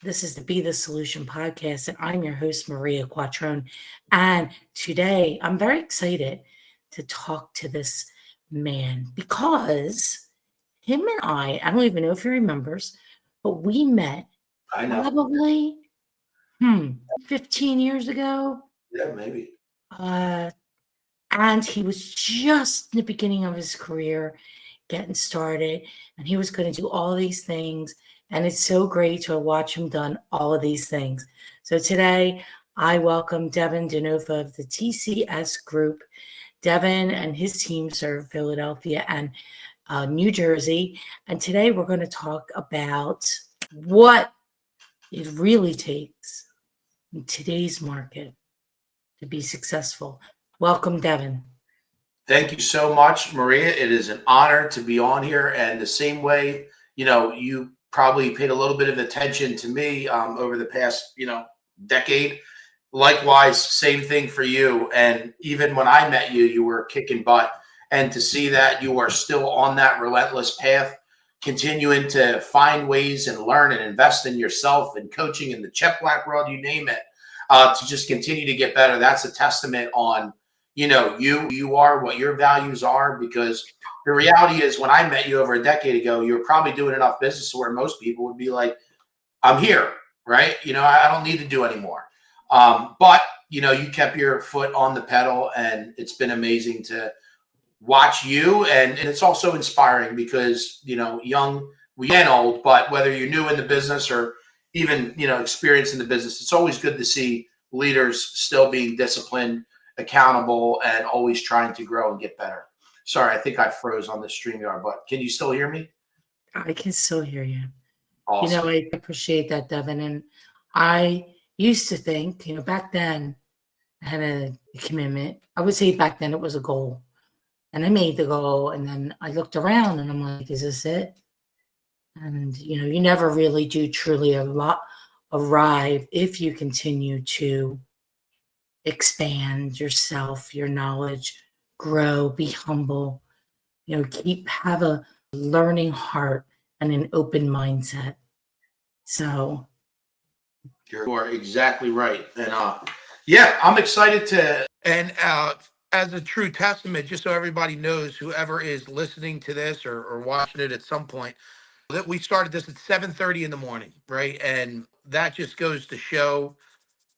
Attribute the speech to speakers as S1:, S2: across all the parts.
S1: This is the Be the Solution podcast, and I'm your host, Maria Quattrone. And today I'm very excited to talk to this man because him and I don't even know if he remembers, but we met
S2: I know.
S1: probably 15 years ago.
S2: Yeah, maybe.
S1: Uh, and he was just in the beginning of his career, getting started, and he was going to do all these things. And it's so great to watch him done all of these things. So today, I welcome Devin DiNofa of the TCS Group. Devin and his team serve Philadelphia and New Jersey. And today, we're going to talk about what it really takes in today's market to be successful. Welcome, Devin.
S2: Thank you so much, Maria. It is an honor to be on here. And the same way, you probably paid a little bit of attention to me over the past, decade. Likewise, same thing for you. And even when I met you, you were kicking butt. And to see that you are still on that relentless path, continuing to find ways and learn and invest in yourself and coaching in the Chet Black world, you name it, to just continue to get better. That's a testament on, you are what your values are, because the reality is when I met you over a decade ago, you were probably doing enough business where most people would be like, I'm here, right? I don't need to do anymore. But you kept your foot on the pedal, and it's been amazing to watch you. And it's also inspiring because, young, we and old, but whether you're new in the business or even, experienced in the business, it's always good to see leaders still being disciplined, accountable, and always trying to grow and get better. Sorry, I think I froze on the StreamYard, but can you still hear me?
S1: I can still hear you.
S2: Awesome.
S1: I appreciate that, Devin. And I used to think, back then I had a commitment. I would say back then it was a goal. And I made the goal. And then I looked around and I'm like, is this it? And, you never really do truly arrive if you continue to expand yourself, your knowledge, grow, be humble, have a learning heart and an open mindset. So
S2: you are exactly right. And yeah, I'm excited to. And as a true testament, just so everybody knows, whoever is listening to this or watching it at some point, that we started this at 7:30 in the morning, right? And that just goes to show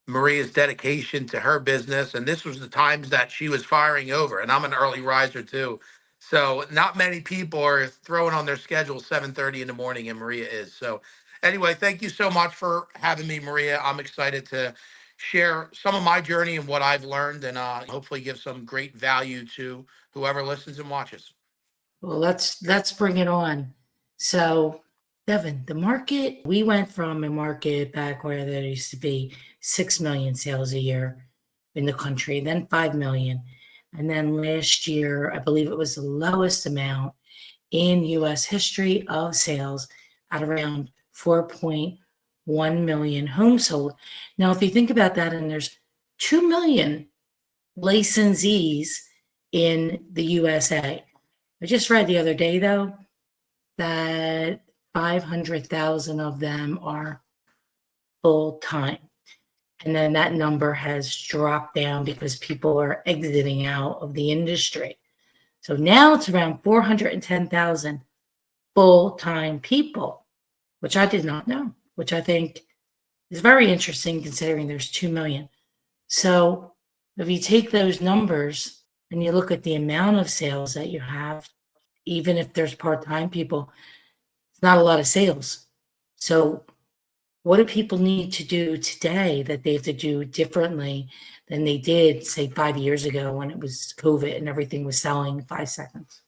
S2: Maria's dedication to her business. And this was the times that she was firing over. And I'm an early riser too. So not many people are throwing on their schedule 7:30 in the morning, and Maria is. So anyway, thank you so much for having me, Maria. I'm excited to share some of my journey and what I've learned, and hopefully give some great value to whoever listens and watches.
S1: well, let's bring it on. So, Devin, the market, we went from a market back where there used to be 6 million sales a year in the country, then 5 million. And then last year, I believe it was the lowest amount in US history of sales at around 4.1 million homes sold. Now, if you think about that, and there's 2 million licensees in the USA. I just read the other day, though, that 500,000 of them are full time. And then that number has dropped down because people are exiting out of the industry. So now it's around 410,000 full time people, which I did not know, which I think is very interesting considering there's 2 million. So if you take those numbers and you look at the amount of sales that you have, even if there's part-time people, it's not a lot of sales. So what do people need to do today that they have to do differently than they did, say, 5 years ago when it was COVID and everything was selling in 5 seconds?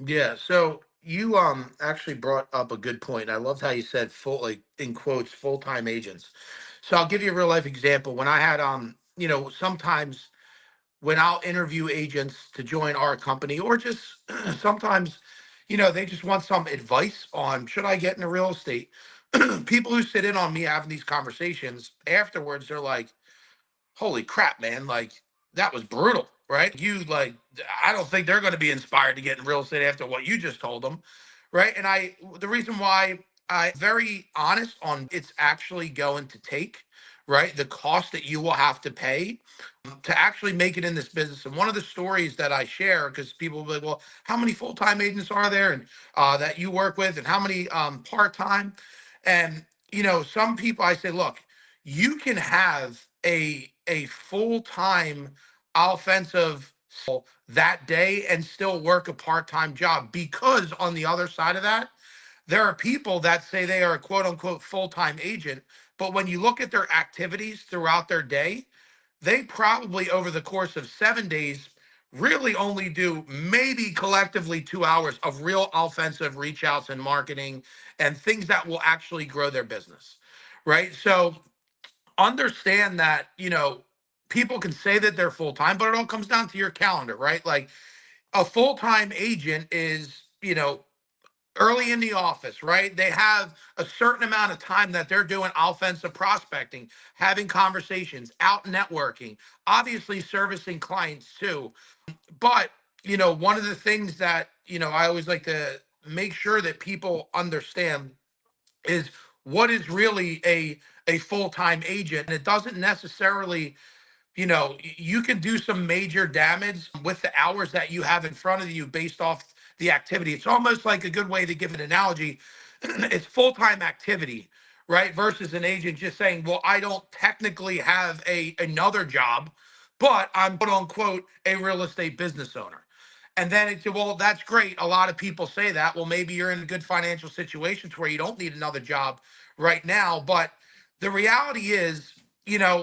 S2: Yeah, so you actually brought up a good point. I loved how you said full, like in quotes, full-time agents. So I'll give you a real life example. When I had sometimes when I'll interview agents to join our company, or just sometimes, they just want some advice on should I get into real estate. People who sit in on me having these conversations afterwards, they're like, holy crap, man, like that was brutal, right? I don't think they're going to be inspired to get in real estate after what you just told them, right? And the reason why I very honest on it's actually going to take, right? The cost that you will have to pay to actually make it in this business. And one of the stories that I share, because people will be like, well, how many full-time agents are there and that you work with, and how many part-time? And some people I say, look, you can have a full-time offensive that day and still work a part-time job, because on the other side of that, there are people that say they are a quote unquote full-time agent, but when you look at their activities throughout their day, they probably over the course of 7 days really only do maybe collectively 2 hours of real offensive reach outs and marketing and things that will actually grow their business. Right. So understand that, people can say that they're full time, but it all comes down to your calendar, right? Like a full time agent is, early in the office, right? They have a certain amount of time that they're doing offensive prospecting, having conversations, out networking, obviously servicing clients too. But, one of the things that, I always like to make sure that people understand is what is really a full-time agent. And it doesn't necessarily, you can do some major damage with the hours that you have in front of you based off the activity. It's almost like a good way to give an analogy. It's full-time activity, right? Versus an agent just saying, well, I don't technically have another job, but I'm quote unquote a real estate business owner. And then it's, well, that's great. A lot of people say that. Well, maybe you're in a good financial situation to where you don't need another job right now. But the reality is,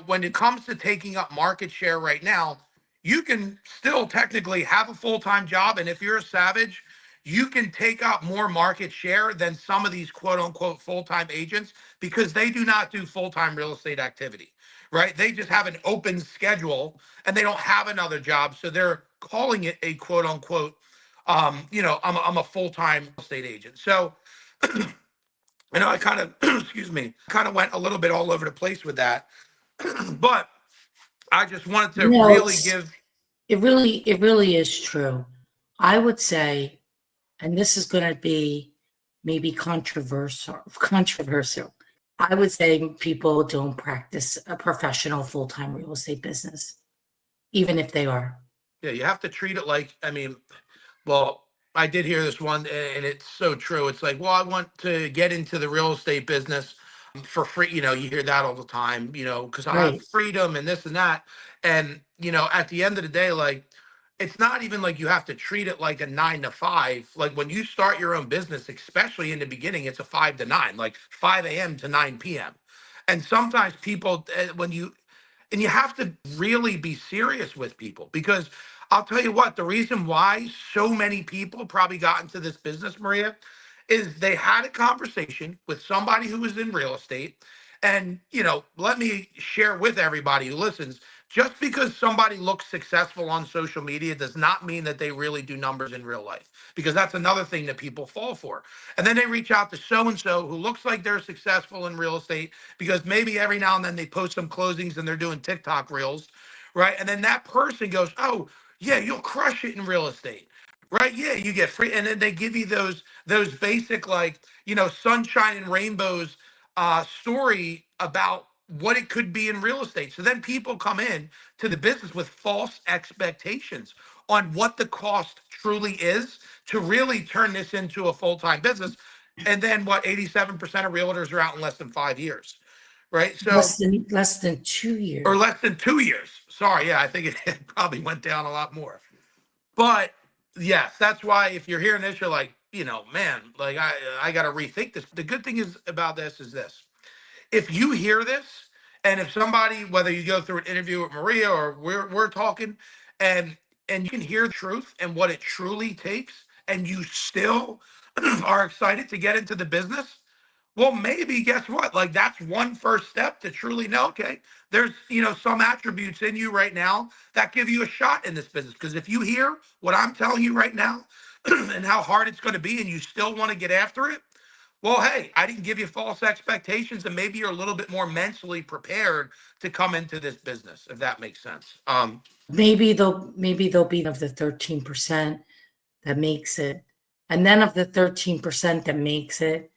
S2: when it comes to taking up market share right now, you can still technically have a full-time job. And if you're a savage, you can take up more market share than some of these quote unquote full-time agents, because they do not do full-time real estate activity, right? They just have an open schedule and they don't have another job. So they're calling it a quote unquote, I'm a full-time real estate agent. So I know I kind of, excuse me, kind of went a little bit all over the place with that, but I just wanted to really
S1: It's
S2: give.
S1: it really is true. I would say, and this is going to be maybe controversial. I would say people don't practice a professional full-time real estate business, even if they are.
S2: Yeah, you have to treat it like, I mean, well, I did hear this one, and it's so true. It's like, well, I want to get into the real estate business for free. You hear that all the time, because I have
S1: Right.
S2: freedom and this and that. And, at the end of the day, like, it's not even like you have to treat it like a 9 to 5. Like when you start your own business, especially in the beginning, it's a 5 to 9, like 5 a.m. to 9 p.m. And sometimes people, and you have to really be serious with people, because I'll tell you what, the reason why so many people probably got into this business, Maria, is they had a conversation with somebody who was in real estate. And, let me share with everybody who listens, just because somebody looks successful on social media does not mean that they really do numbers in real life, because that's another thing that people fall for. And then they reach out to so and so who looks like they're successful in real estate because maybe every now and then they post some closings and they're doing TikTok reels, right? And then that person goes, "Oh, yeah, you'll crush it in real estate." Right? Yeah, you get free, and then they give you those basic, like, sunshine and rainbows story about what it could be in real estate. So then people come in to the business with false expectations on what the cost truly is to really turn this into a full-time business. And then what, 87% of realtors are out in less than 5 years, right? So,
S1: Less than 2 years.
S2: or less than 2 years. Sorry, yeah, I think it probably went down a lot more. But yes, that's why if you're hearing this, you're like, man, like I got to rethink this. The good thing is about this is this: if you hear this, and if somebody, whether you go through an interview with Maria or we're talking, and you can hear the truth and what it truly takes, and you still are excited to get into the business, well, maybe guess what? Like that's one first step to truly know, okay, there's, some attributes in you right now that give you a shot in this business. Because if you hear what I'm telling you right now and how hard it's going to be and you still want to get after it, well, hey, I didn't give you false expectations, and maybe you're a little bit more mentally prepared to come into this business, if that makes sense.
S1: Maybe they'll be of the 13% that makes it. And then of the 13% that makes it,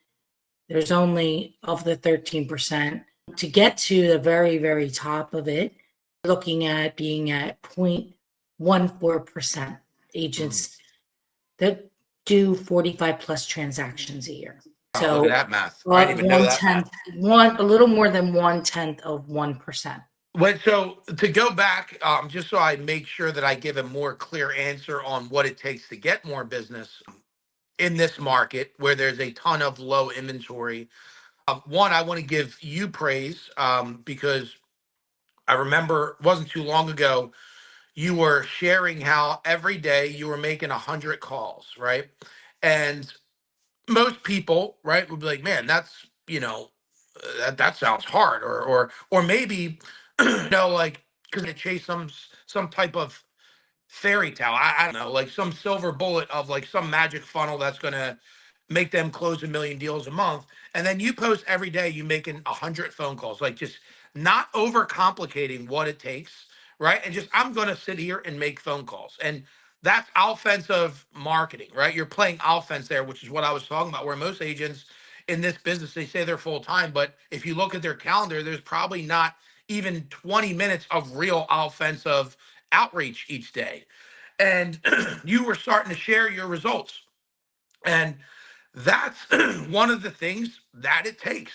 S1: There's only of the 13%. To get to the very, very top of it, looking at being at 0.14% agents that do 45 plus transactions a year.
S3: Oh,
S1: So
S3: look at that math. I didn't even know that math.
S1: A little more than 1/10 of 1%.
S3: So to go back, just so I make sure that I give a more clear answer on what it takes to get more business in this market where there's a ton of low inventory. One, I want to give you praise because I remember it wasn't too long ago, you were sharing how every day you were making 100 calls, right? And most people, right, would be like, man, that's, that sounds hard. Or maybe, like, because they chase some type of fairy tale. I don't know, like some silver bullet of like some magic funnel that's going to make them close 1 million deals a month. And then you post every day, you making 100 phone calls, like just not overcomplicating what it takes, right? And just, I'm going to sit here and make phone calls. And that's offensive marketing, right? You're playing offense there, which is what I was talking about, where most agents in this business, they say they're full time, but if you look at their calendar, there's probably not even 20 minutes of real offensive outreach each day. And you were starting to share your results. And that's one of the things that it takes.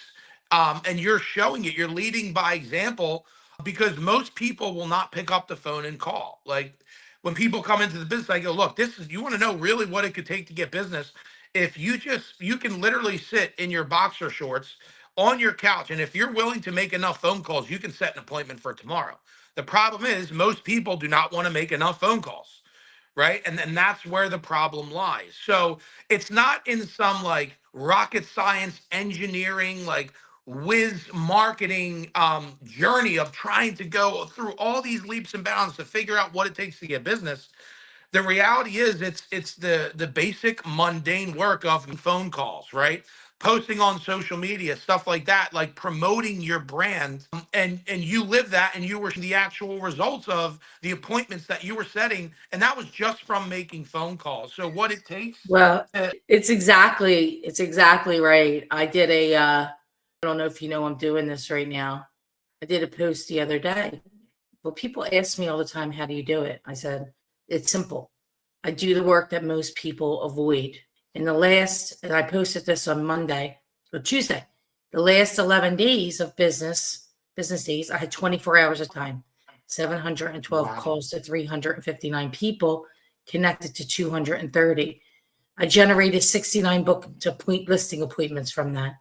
S3: And you're showing it, you're leading by example because most people will not pick up the phone and call. Like when people come into the business, I go, look, you want to know really what it could take to get business. If you can literally sit in your boxer shorts on your couch. And if you're willing to make enough phone calls, you can set an appointment for tomorrow. The problem is most people do not want to make enough phone calls, right? And then that's where the problem lies. So it's not in some like rocket science engineering, like whiz marketing journey of trying to go through all these leaps and bounds to figure out what it takes to get business. The reality is it's the basic mundane work of phone calls, right? Posting on social media, stuff like that, like promoting your brand. And you live that, and you were the actual results of the appointments that you were setting, and that was just from making phone calls. So what it takes.
S1: Well, it's exactly right. I did I don't know if you know I'm doing this right now. I did a post the other day. Well, people ask me all the time, how do you do it? I said, it's simple. I do the work that most people avoid. And I posted this on Monday or Tuesday, the last 11 days of business days, I had 24 hours of time, 712
S3: Wow.
S1: calls to 359 people, connected to 230. I generated 69 book to point listing appointments from that.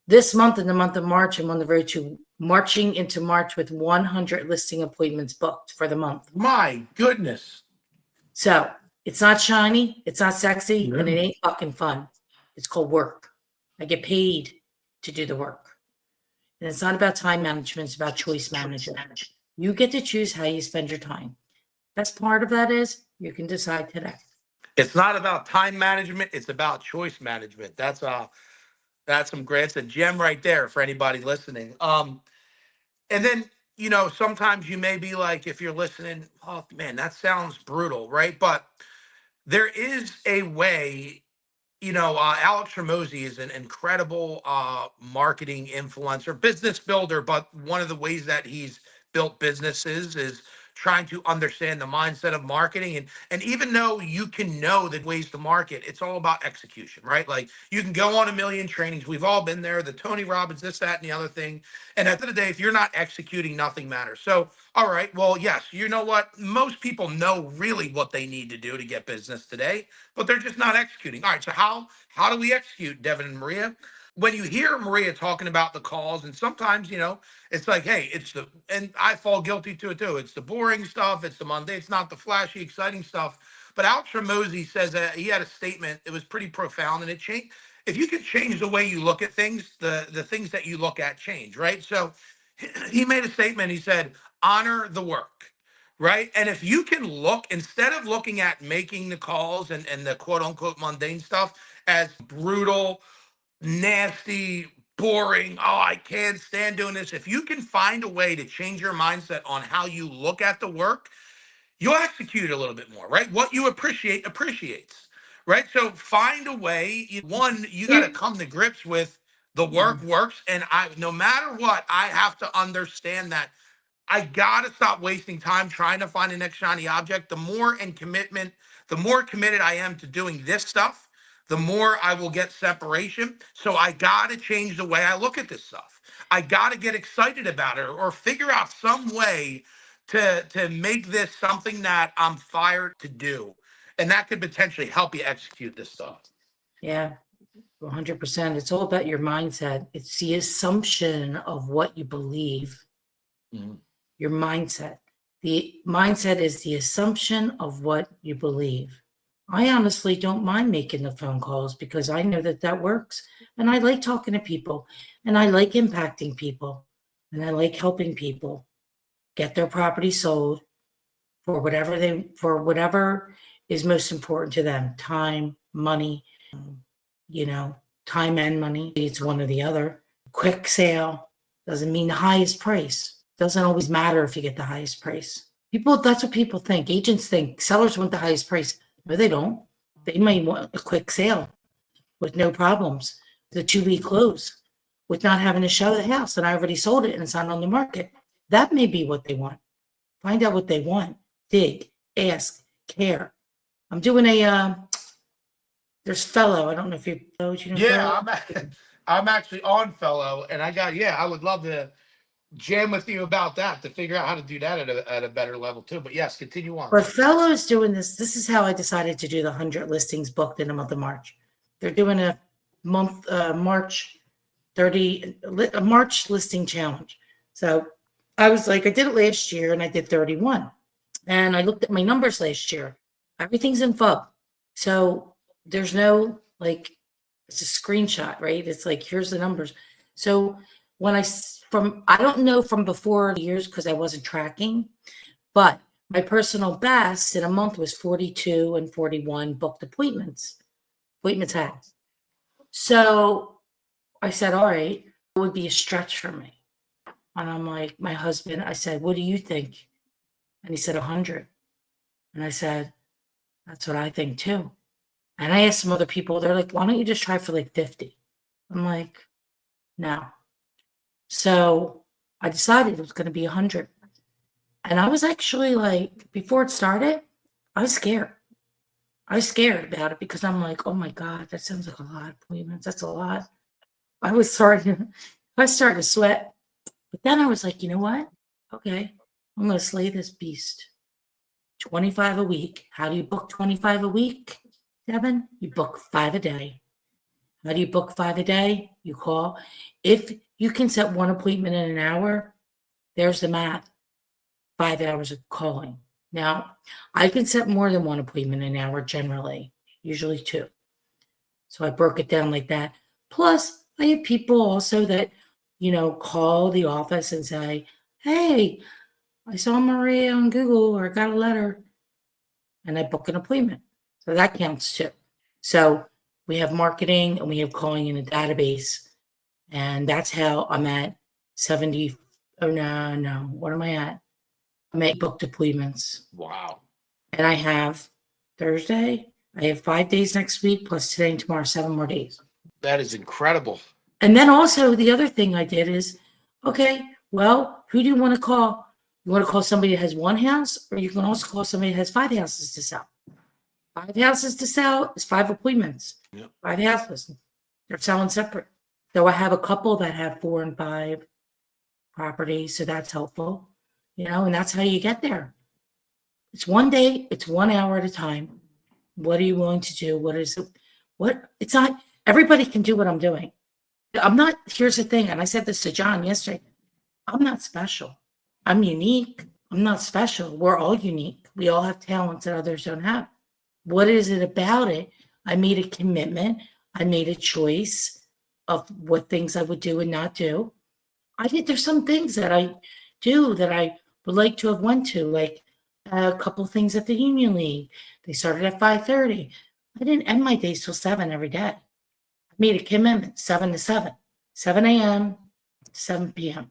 S1: This month, in the month of March, I'm on the road to marching into March with 100 listing appointments booked for the month.
S3: My goodness.
S1: So it's not shiny, it's not sexy, and it ain't fucking fun. It's called work. I get paid to do the work. And it's not about time management, it's about choice management. You get to choose how you spend your time. Best part of that is you can decide today.
S3: It's not about time management, it's about choice management. That's some great, it's a gem right there for anybody listening. And then, sometimes you may be like, if you're listening, oh man, that sounds brutal, right? But there is a way. Alex Ramosi is an incredible marketing influencer, business builder, but one of the ways that he's built businesses is trying to understand the mindset of marketing. And even though you can know the ways to market, it's all about execution, right? Like you can go on 1 million trainings. We've all been there, the Tony Robbins, this, that, and the other thing. And at the end of the day, if you're not executing, nothing matters. So, all right, well, yes, you know what? Most people know really what they need to do to get business today, but they're just not executing. All right, so how do we execute, Devin and Maria? When you hear Maria talking about the calls, and sometimes, it's like, hey, and I fall guilty to it too. It's the boring stuff. It's the mundane. It's not the flashy, exciting stuff. But Alex Ramosi says that he had a statement. It was pretty profound, and it changed. If you could change the way you look at things, the things that you look at change, right? So he made a statement. He said, honor the work, right? And if you can look, instead of looking at making the calls and the quote unquote mundane stuff as brutal, nasty, boring, oh, I can't stand doing this. If you can find a way to change your mindset on how you look at the work, you'll execute a little bit more, right? What you appreciates, right? So find a way. One, you got to come to grips with The work works, and no matter what, I have to understand that I gotta stop wasting time trying to find the next shiny object. The more committed I am to doing this stuff, the more I will get separation. So I gotta change the way I look at this stuff. I gotta get excited about it, or figure out some way to make this something that I'm fired to do. And that could potentially help you execute this stuff.
S1: Yeah, 100%. It's all about your mindset. It's the assumption of what you believe. Your mindset. The mindset is the assumption of what you believe. I honestly don't mind making the phone calls because I know that that works. And I like talking to people, and I like impacting people, and I like helping people get their property sold for whatever is most important to them. Time, money, time and money. It's one or the other. Quick sale doesn't mean the highest price. Doesn't always matter if you get the highest price. That's what people think. Agents think sellers want the highest price. No, they don't. They may want a quick sale with no problems, the 2-week close, with not having to show the house, and I already sold it and it's not on the market. That may be what they want. Find out what they want. Dig, ask, care. I'm doing there's Fellow. I don't know if you know.
S3: Yeah, I'm actually on Fellow, and I would love to jam with you about that to figure out how to do that at a better level too. But yes, continue on.
S1: But Fellow is doing this. This is how I decided to do the 100 listings booked in the month of March. They're doing a March listing challenge. So I was like, I did it last year and I did 31. And I looked at my numbers last year. Everything's in FUB. So there's no, it's a screenshot, right? It's like, here's the numbers. So I don't know from before the years because I wasn't tracking, but my personal best in a month was 42 and 41 booked appointments had. So I said, all right, it would be a stretch for me. And I'm like, my husband, I said, what do you think? And he said 100. And I said, that's what I think too. And I asked some other people, they're like, why don't you just try for 50? I'm like, no. So I decided it was going to be 100. And I was actually before it started, I was scared. I was scared about it because I'm like, oh my God, that sounds like a lot of appointments. That's a lot. I was starting to sweat. But then I was like, you know what? Okay, I'm going to slay this beast. 25 a week. How do you book 25 a week, Devin? You book 5 a day. How do you book 5 a day? You call. If you can set one appointment in an hour, there's the math. 5 hours of calling. Now, I can set more than one appointment an hour generally, usually 2. So I broke it down like that. Plus, I have people also that, call the office and say, hey, I saw Maria on Google or got a letter, and I book an appointment. So that counts too. So we have marketing and we have calling in a database. And that's how I'm at 70. Oh, no. What am I at? I'm at booked appointments.
S3: Wow.
S1: And I have Thursday. I have 5 days next week, plus today and tomorrow, 7 more days.
S3: That is incredible.
S1: And then also the other thing I did is, okay, well, who do you want to call? You want to call somebody that has 1 house, or you can also call somebody that has 5 houses to sell. 5 houses to sell is 5 appointments.
S3: Yep.
S1: 5 houses. They're selling separate. So I have a couple that have 4 and 5 properties, so that's helpful. And that's how you get there. It's 1 day, it's 1 hour at a time. What are you willing to do? It's not, everybody can do what I'm doing. Here's the thing, and I said this to John yesterday, I'm not special. I'm unique. I'm not special. We're all unique. We all have talents that others don't have. What is it about it? I made a commitment. I made a choice of what things I would do and not do. There's some things that I do that I would like to have went to, like a couple of things at the Union League. They started at 5:30. I didn't end my days till 7 every day. I made a commitment, 7 to 7, 7 a.m. to 7 p.m.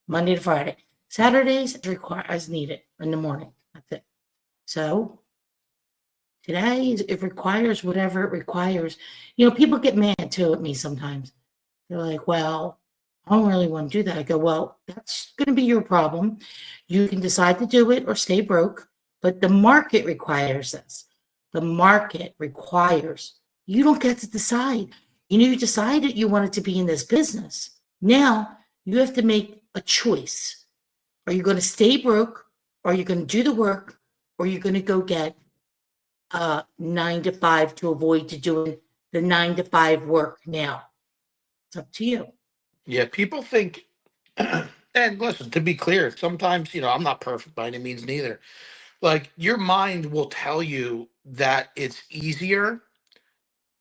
S1: Monday to Friday. Saturdays as needed in the morning. That's it. So today it requires whatever it requires. People get mad too at me sometimes. They're like, well, I don't really want to do that. I go, well, that's going to be your problem. You can decide to do it or stay broke, but the market requires this. The market requires, you don't get to decide. You decided you wanted to be in this business. Now you have to make a choice. Are you going to stay broke? Or are you going to do the work? Or are you going to go get 9 to 5 to avoid to doing the 9 to 5 work now? It's up to you.
S3: Yeah, people think, and listen, to be clear, sometimes, I'm not perfect by any means neither. Like your mind will tell you that it's easier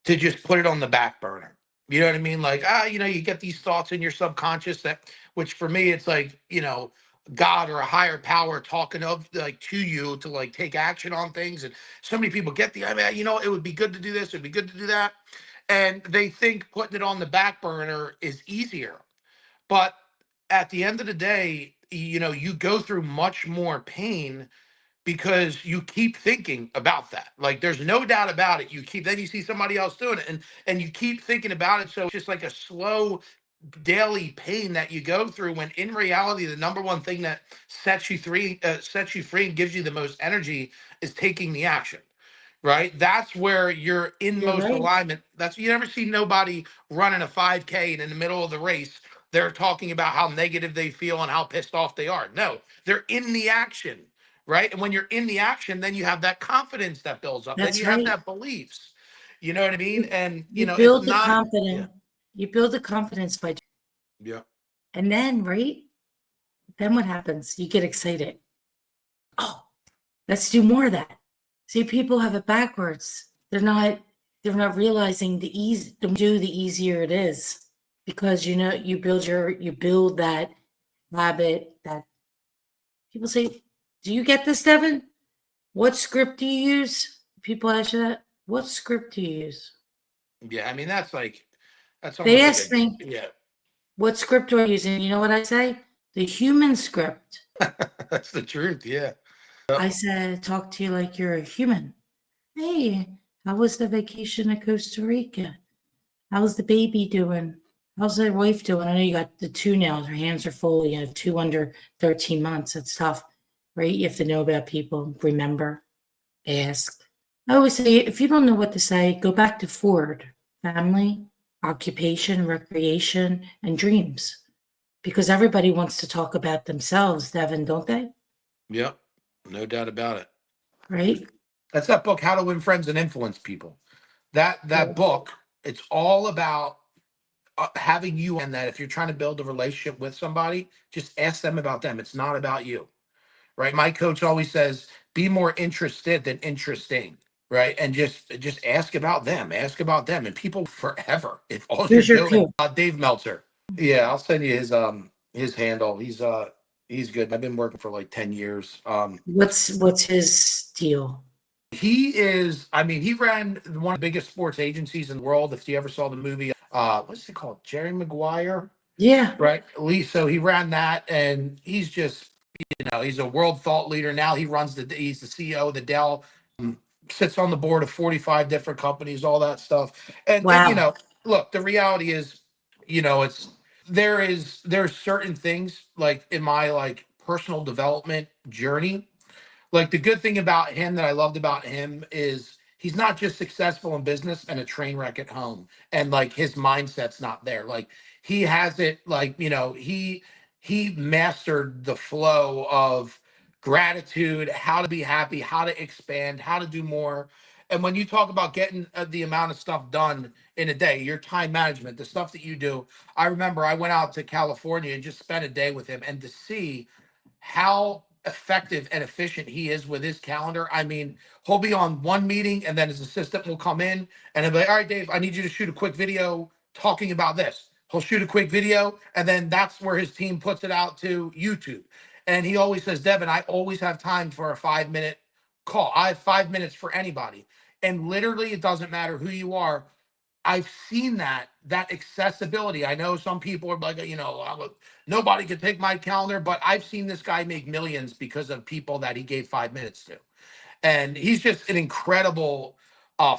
S3: to just put it on the back burner. You know what I mean? Like, you get these thoughts in your subconscious which for me, it's like, God or a higher power talking of like to you to like take action on things. And so many people get I mean, it would be good to do this. It'd be good to do that. And they think putting it on the back burner is easier. But at the end of the day, you go through much more pain because you keep thinking about that. Like there's no doubt about it. Then you see somebody else doing it and you keep thinking about it. So it's just like a slow daily pain that you go through when in reality, the number one thing that sets you free and gives you the most energy is taking the action. Right? That's where you're in
S1: You're
S3: most
S1: right.
S3: alignment. You never see nobody running a 5K and in the middle of the race, they're talking about how negative they feel and how pissed off they are. No, they're in the action, right? And when you're in the action, then you have that confidence that builds up. Then
S1: That's
S3: you have
S1: right.
S3: that beliefs. You know what I mean? And
S1: You
S3: it's
S1: build the
S3: not. Yeah.
S1: confidence. You build the confidence by,
S3: Yeah.
S1: and then, right? Then what happens? You get excited. Oh, let's do more of that. See, people have it backwards. They're not realizing the do the easier it is because you build that habit that people say, do you get this, Devin? What script do you use? People ask you that. What script do you use?
S3: Yeah. I mean, that's
S1: They
S3: almost like
S1: ask me,
S3: yeah.
S1: what script do I use? And you know what I say? The human script.
S3: That's the truth. Yeah.
S1: I said, talk to you like you're a human. Hey, how was the vacation at Costa Rica? How's the baby doing? How's their wife doing? I know you got the two now. Her hands are full. You have two under 13 months. It's tough, right? You have to know about people. Remember, ask. I always say, if you don't know what to say, go back to Ford. Family, occupation, recreation, and dreams. Because everybody wants to talk about themselves, Devin, don't they?
S3: Yep. No doubt about it.
S1: Right?
S3: That's that book, How to Win Friends and Influence People. That book, it's all about having you, and that if you're trying to build a relationship with somebody, just ask them about them. It's not about you, right? My coach always says, be more interested than interesting, right? And just ask about them, and people forever. If all you're
S1: Here's your
S3: doing,
S1: clue.
S3: Dave Meltzer. Yeah, I'll send you his handle. He's good. I've been working for like 10 years.
S1: What's his deal?
S3: He is, I mean, he ran one of the biggest sports agencies in the world. If you ever saw the movie, what's it called? Jerry Maguire,
S1: Yeah.
S3: right? At least so he ran that, and he's just, he's a world thought leader. Now he's the CEO of the Dell, sits on the board of 45 different companies, all that stuff. And
S1: Wow.
S3: look, the reality is, it's there's certain things like in my like personal development journey, like the good thing about him that I loved about him is he's not just successful in business and a train wreck at home. And like his mindset's not there. Like he has it like, he mastered the flow of gratitude, how to be happy, how to expand, how to do more. And when you talk about getting the amount of stuff done in a day, your time management, the stuff that you do, I remember I went out to California and just spent a day with him, and to see how effective and efficient he is with his calendar. I mean, he'll be on one meeting and then his assistant will come in and he'll be like, all right, Dave, I need you to shoot a quick video talking about this. He'll shoot a quick video and then that's where his team puts it out to YouTube. And he always says, Devin, I always have time for a 5 minute call. I have 5 minutes for anybody. And literally, it doesn't matter who you are. I've seen that accessibility. I know some people are like, nobody could take my calendar, but I've seen this guy make millions because of people that he gave 5 minutes to. And he's just an incredible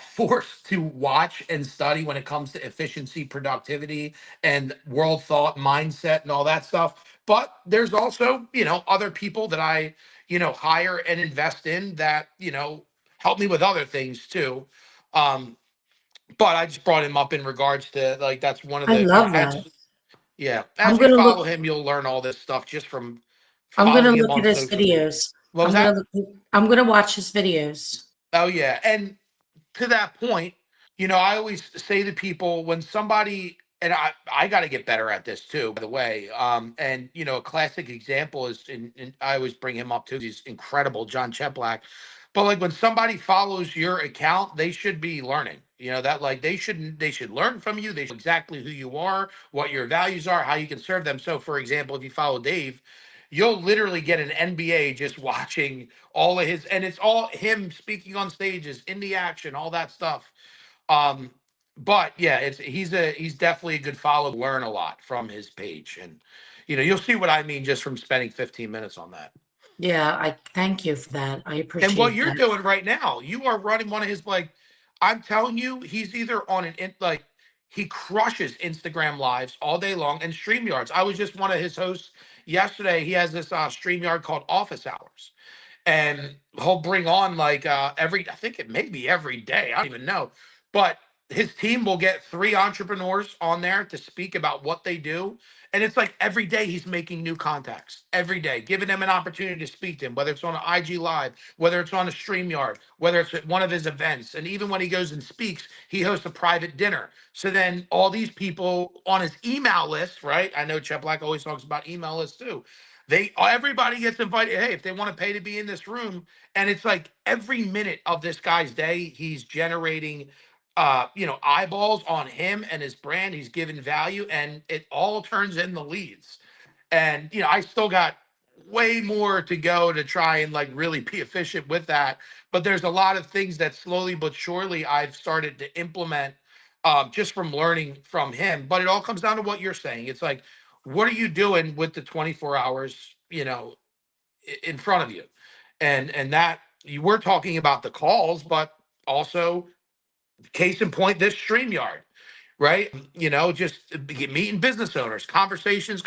S3: forced to watch and study when it comes to efficiency, productivity, and world thought, mindset, and all that stuff. But there's also, other people that I, hire and invest in that, help me with other things too. Um, but I just brought him up in regards to like that's one of
S1: I
S3: the,
S1: love that.
S3: yeah.
S1: I'm
S3: As you
S1: gonna
S3: follow
S1: look.
S3: him, you'll learn all this stuff just from
S1: I'm gonna
S3: following him
S1: look
S3: on
S1: at his
S3: social media.
S1: videos.
S3: What was that?
S1: I'm gonna watch his videos.
S3: Oh yeah, and to that point, I always say to people when somebody, and I got to get better at this too, by the way. And a classic example is, and I always bring him up too. He's incredible, John Cheplack. But like when somebody follows your account, they should be learning. That like they should learn from you. They should know exactly who you are, what your values are, how you can serve them. So, for example, if you follow Dave, you'll literally get an MBA just watching all of his, and it's all him speaking on stages, in the action, all that stuff. um but yeah, he's definitely a good follow. Learn a lot from his page, and you'll see what I mean just from spending 15 minutes on that.
S1: Yeah, I thank you for that. I
S3: And what
S1: appreciate
S3: you're
S1: that.
S3: doing right now, you are running one of his, like, I'm telling you, he's either on like he crushes Instagram lives all day long and StreamYards. I was just one of his hosts yesterday. He has this StreamYard called Office Hours, and he'll bring on like I think it may be every day, I don't even know, but his team will get 3 entrepreneurs on there to speak about what they do, and it's like every day he's making new contacts, every day giving them an opportunity to speak to him, whether it's on an IG live, whether it's on a StreamYard, whether it's at one of his events. And even when he goes and speaks, he hosts a private dinner, so then all these people on his email list, right? I know Chet Black always talks about email lists too. Everybody gets invited. Hey, if they want to pay to be in this room, and it's like every minute of this guy's day, he's generating, eyeballs on him and his brand. He's giving value, and it all turns in the leads. And I still got way more to go to try and like really be efficient with that. But there's a lot of things that slowly but surely I've started to implement, just from learning from him. But it all comes down to what you're saying. It's like, what are you doing with the 24 hours, in front of you? And that you were talking about the calls, but also case in point, this StreamYard, right? Just meeting business owners, conversations.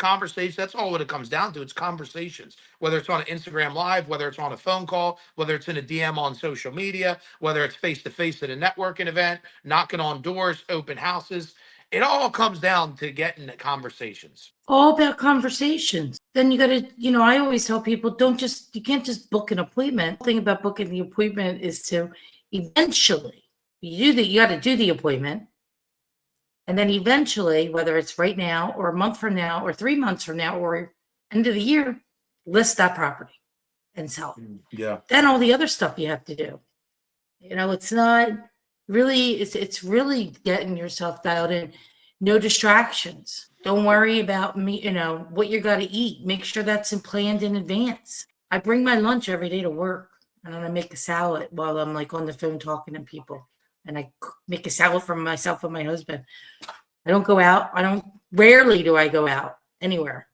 S3: That's all what it comes down to. It's conversations, whether it's on an Instagram live, whether it's on a phone call, whether it's in a DM on social media, whether it's face to face at a networking event, knocking on doors, open houses. It all comes down to getting the conversations.
S1: All about conversations. Then you gotta, I always tell people, you can't just book an appointment. The thing about booking the appointment is to eventually, you gotta do the appointment. And then eventually, whether it's right now or a month from now or 3 months from now or end of the year, list that property and sell it.
S3: Yeah.
S1: Then all the other stuff you have to do. It's not really, it's really getting yourself dialed in. No distractions. Don't worry about me, what you're going to eat. Make sure that's planned in advance. I bring my lunch every day to work, and then I make a salad while I'm like on the phone talking to people. And I make a salad for myself and my husband. I don't go out. Rarely do I go out anywhere.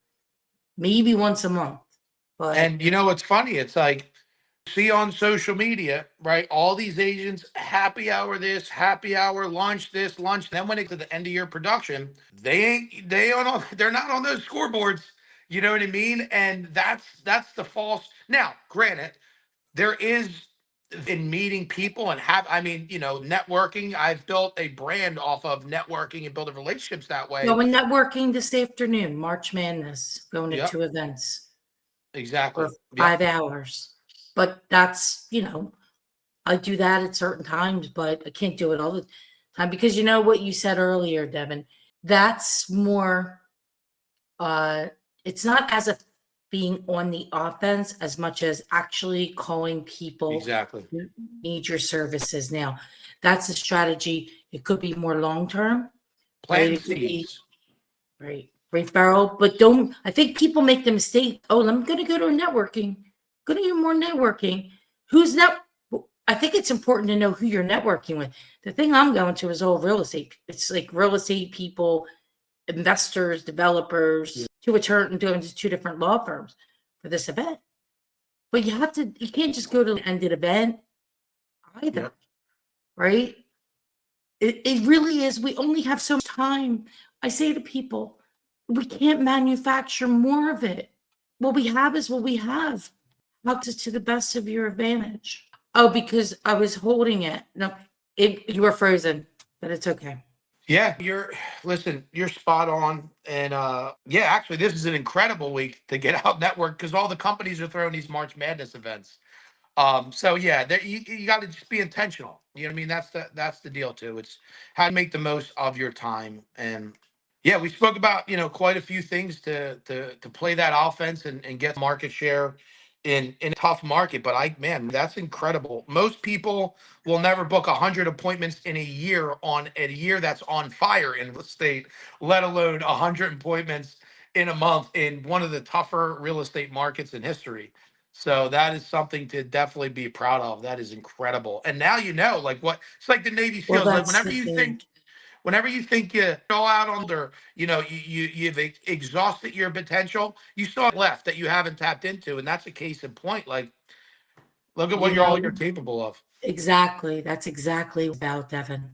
S1: Maybe once a month. But
S3: And it's funny. It's like, see on social media, right? All these agents, happy hour this, happy hour lunch this, lunch. Then when it's to the end of your production, they're not on those scoreboards. You know what I mean? And that's the false. Now, granted, there is in meeting people and networking. I've built a brand off of networking and building relationships that way.
S1: going networking this afternoon, March Madness, going to
S3: Yep.
S1: 2 events.
S3: Exactly.
S1: For 5 hours. But that's, I do that at certain times, but I can't do it all the time because what you said earlier, Devin, that's more, it's not as a being on the offense as much as actually calling people
S3: Exactly.
S1: who need your services. Now, that's a strategy. It could be more long-term.
S3: Plant
S1: Right? It could be,
S3: seeds.
S1: right. Referral, but I think people make the mistake. Oh, I'm going to go to a networking. Going to do more networking. I think it's important to know who you're networking with. The thing I'm going to is all real estate. It's like real estate people, investors, developers, doing 2 different law firms for this event. But you can't just go to the ended event either.
S3: Yep.
S1: right? It really is. We only have so much time. I say to people, we can't manufacture more of it. What we have is what we have. Helps it to the best of your advantage. Oh, because I was holding it. No, you were frozen, but it's okay.
S3: Yeah, listen, you're spot on. And yeah, actually this is an incredible week to get out network because all the companies are throwing these March Madness events. So yeah, you got to just be intentional. You know what I mean? That's the deal too. It's how to make the most of your time. And yeah, we spoke about, quite a few things to play that offense and get market share in a tough market. But man, that's incredible. Most people will never book 100 appointments in a year that's on fire in real estate, let alone 100 appointments in a month in one of the tougher real estate markets in history. So that is something to definitely be proud of. That is incredible. And now like what it's like the Navy
S1: Well,
S3: SEALs. Like
S1: that's the thing.
S3: whenever you think you go out on there, you've exhausted your potential, you still have left that you haven't tapped into. And that's a case in point. Like, look at what
S1: You
S3: you're
S1: know,
S3: capable of.
S1: exactly. That's exactly about Devin.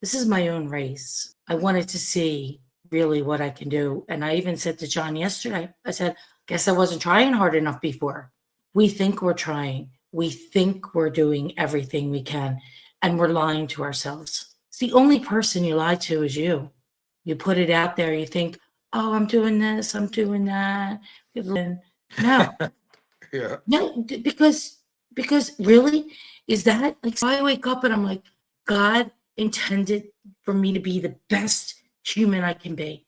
S1: This is my own race. I wanted to see really what I can do. And I even said to John yesterday, I said, guess I wasn't trying hard enough before. We think we're trying. We think we're doing everything we can, and we're lying to ourselves. It's the only person you lie to is you. You put it out there, you think, oh, I'm doing this, I'm doing that. No,
S3: Yeah.
S1: no, because really, is that like so I wake up and I'm like, God intended for me to be the best human I can be.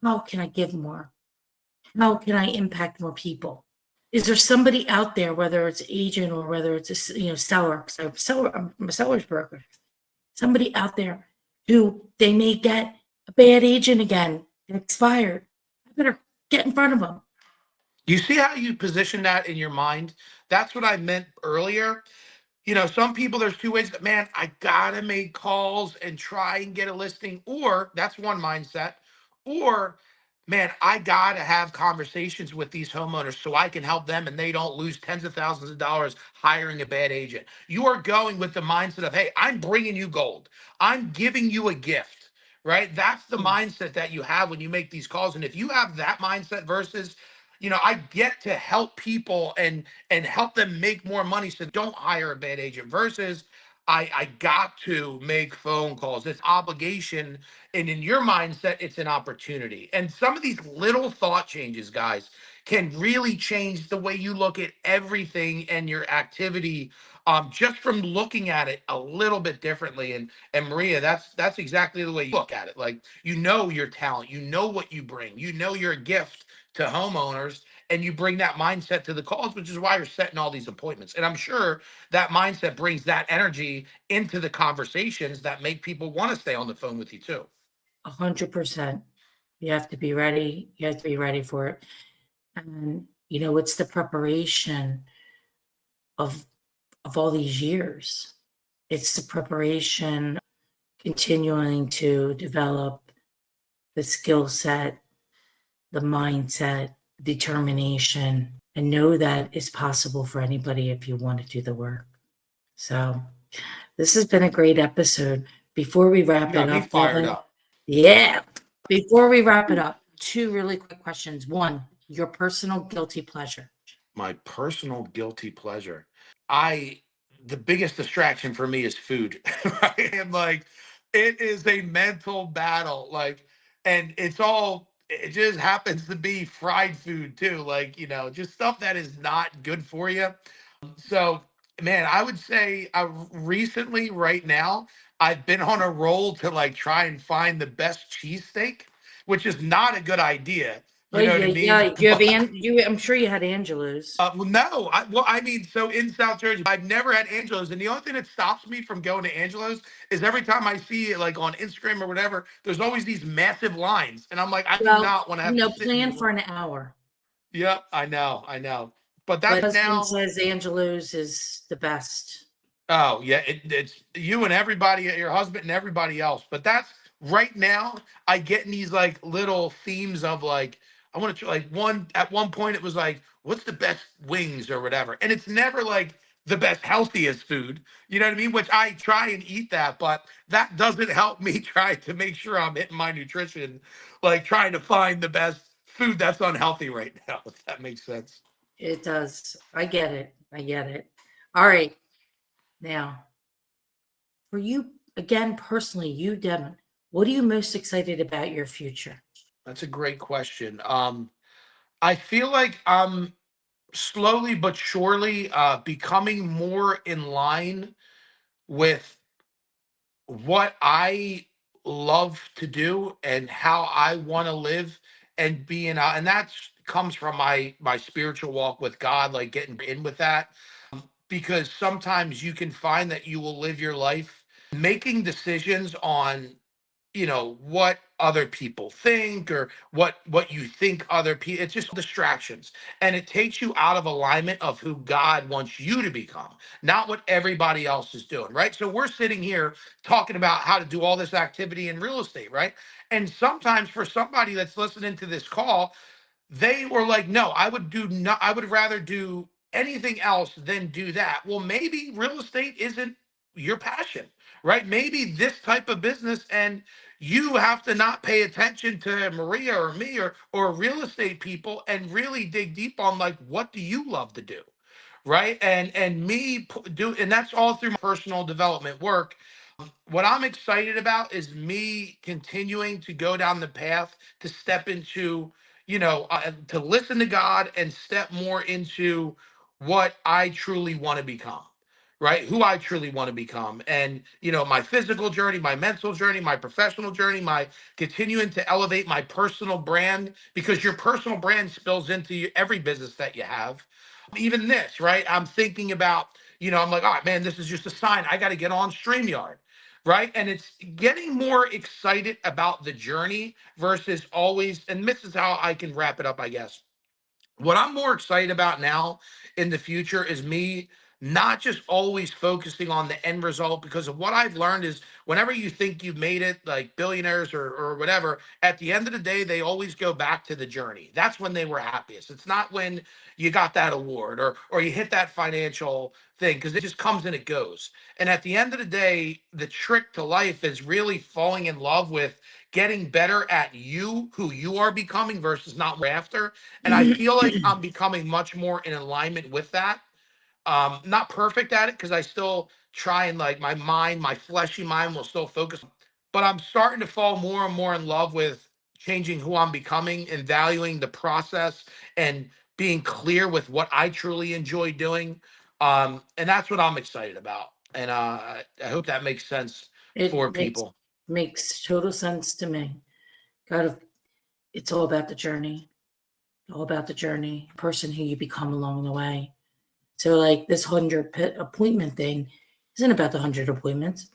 S1: How can I give more? How can I impact more people? Is there somebody out there, whether it's agent or whether it's a seller? 'Cause I'm a seller's broker. Somebody out there who they may get a bad agent again, and expired. I better get in front of them.
S3: You see how you position that in your mind? That's what I meant earlier. Some people, there's two ways that, man, I gotta make calls and try and get a listing, or that's one mindset, or man, I gotta have conversations with these homeowners so I can help them and they don't lose tens of thousands of dollars hiring a bad agent. You are going with the mindset of, hey, I'm bringing you gold, I'm giving you a gift, right? That's the mindset that you have when you make these calls. And if you have that mindset versus, I get to help people and help them make more money so don't hire a bad agent versus I got to make phone calls. It's obligation. And in your mindset, it's an opportunity. And some of these little thought changes, guys, can really change the way you look at everything and your activity, just from looking at it a little bit differently. And Maria, that's exactly the way you look at it. Like, your talent, what you bring, you're a gift to homeowners, and you bring that mindset to the calls, which is why you're setting all these appointments. And I'm sure that mindset brings that energy into the conversations that make people want to stay on the phone with you too.
S1: 100%. You have to be ready. You have to be ready for it. And it's the preparation of all these years. It's the preparation, continuing to develop the skill set, the mindset, determination, and know that it's possible for anybody if you want to do the work. So this has been a great episode. Before we wrap it
S3: Got me
S1: up,
S3: fired
S1: Devin,
S3: up.
S1: yeah. Before we wrap it up, two really quick questions. One, your personal guilty pleasure.
S3: My personal guilty pleasure. The biggest distraction for me is food. Right? And like, it is a mental battle. Like, and it just happens to be fried food too. Like, just stuff that is not good for you. So, man, I would say recently, right now, I've been on a roll to like try and find the best cheesesteak, which is not a good idea.
S1: Oh
S3: You know what I
S1: yeah,
S3: mean?
S1: yeah. Do you have I'm sure you had Angelo's.
S3: Well, no. I mean, so in South Jersey, I've never had Angelo's, and the only thing that stops me from going to Angelo's is every time I see it, like on Instagram or whatever, there's always these massive lines, and I'm like, I do
S1: Well,
S3: not want to have to sit in
S1: plan
S3: these.
S1: for an hour.
S3: Yep, I know, but
S1: My
S3: that's
S1: husband
S3: now.
S1: says Angelo's is the best.
S3: Oh yeah, it's you and everybody, your husband and everybody else. But that's right now. I get in these like little themes of like, I want to like one at one point it was like, what's the best wings or whatever, and it's never like the best, healthiest food. You know what I mean? Which I try and eat that, but that doesn't help me try to make sure I'm hitting my nutrition, like trying to find the best food that's unhealthy right now, if that makes sense.
S1: It does. I get it. I get it. All right. Now, for you, again, personally, you, Devin, what are you most excited about your future?
S3: That's a great question. I feel like I'm slowly but surely becoming more in line with what I love to do and how I want to live and being and that's comes from my spiritual walk with God, like getting in with that. Because sometimes you can find that you will live your life making decisions on, what other people think, or what you think other people, it's just distractions, and it takes you out of alignment of who God wants you to become, not what everybody else is doing, right? So we're sitting here talking about how to do all this activity in real estate, right? And sometimes for somebody that's listening to this call, they were like, no, I would do not, I would rather do anything else than do that. Well, maybe real estate isn't your passion, right? Maybe this type of business, and you have to not pay attention to Maria or me or real estate people and really dig deep on, like, what do you love to do? Right. And do, and that's all through my personal development work. What I'm excited about is me continuing to go down the path to step into, to listen to God and step more into what I truly want to become, right? Who I truly want to become. And, my physical journey, my mental journey, my professional journey, my continuing to elevate my personal brand, because your personal brand spills into every business that you have. Even this, right? I'm thinking about, I'm like, oh man, this is just a sign. I got to get on StreamYard, right? And it's getting more excited about the journey versus always, and this is how I can wrap it up, I guess. What I'm more excited about now in the future is me not just always focusing on the end result, because of what I've learned is whenever you think you've made it, like billionaires or whatever, at the end of the day, they always go back to the journey. That's when they were happiest. It's not when you got that award or you hit that financial thing, because it just comes and it goes. And at the end of the day, the trick to life is really falling in love with getting better at you, who you are becoming versus not after. And I feel like I'm becoming much more in alignment with that. Not perfect at it, because I still try, and like my mind, my fleshy mind will still focus, but I'm starting to fall more and more in love with changing who I'm becoming and valuing the process and being clear with what I truly enjoy doing. And that's what I'm excited about. And I hope that makes sense for
S1: It
S3: people.
S1: makes total sense to me. Gotta, it's all about the journey. All about the journey, person who you become along the way. So, like this 100 appointment thing isn't about the 100 appointments.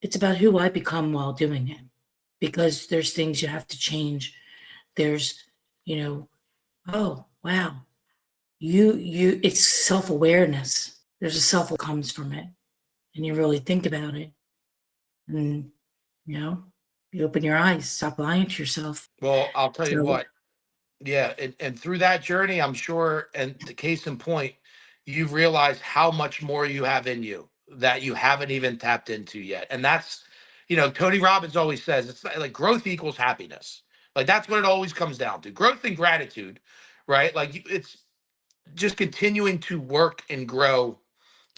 S1: It's about who I become while doing it. Because there's things you have to change. There's, oh wow, it's self-awareness. There's a self that comes from it, and you really think about it, and you know, you open your eyes, stop lying to yourself.
S3: Well, I'll tell you
S1: So
S3: what. Yeah, and through that journey, I'm sure, and the case in point, you've realized how much more you have in you that you haven't even tapped into yet. And that's, Tony Robbins always says it's like growth equals happiness. Like that's what it always comes down to. Growth and gratitude, right? Like it's just continuing to work and grow,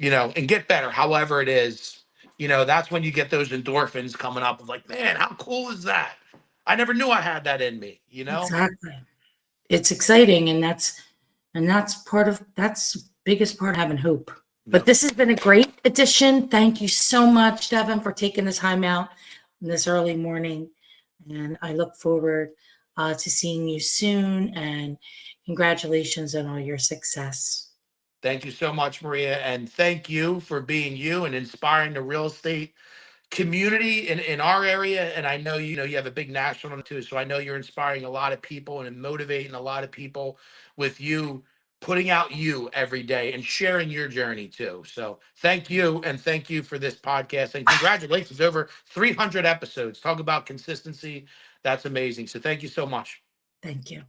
S3: and get better, however it is. That's when you get those endorphins coming up of like, man, how cool is that? I never knew I had that in me.
S1: exactly, it's exciting, and that's biggest part of having hope. But
S3: Yep.
S1: this has been a great addition. Thank you so much, Devin, for taking the time out in this early morning. And I look forward to seeing you soon. And congratulations on all your success.
S3: Thank you so much, Maria. And thank you for being you and inspiring the real estate community in our area. And I know you have a big national too. So I know you're inspiring a lot of people and motivating a lot of people with you putting out you every day and sharing your journey too. So thank you. And thank you for this podcast. And congratulations, over 300 episodes. Talk about consistency. That's amazing. So thank you so much.
S1: Thank you.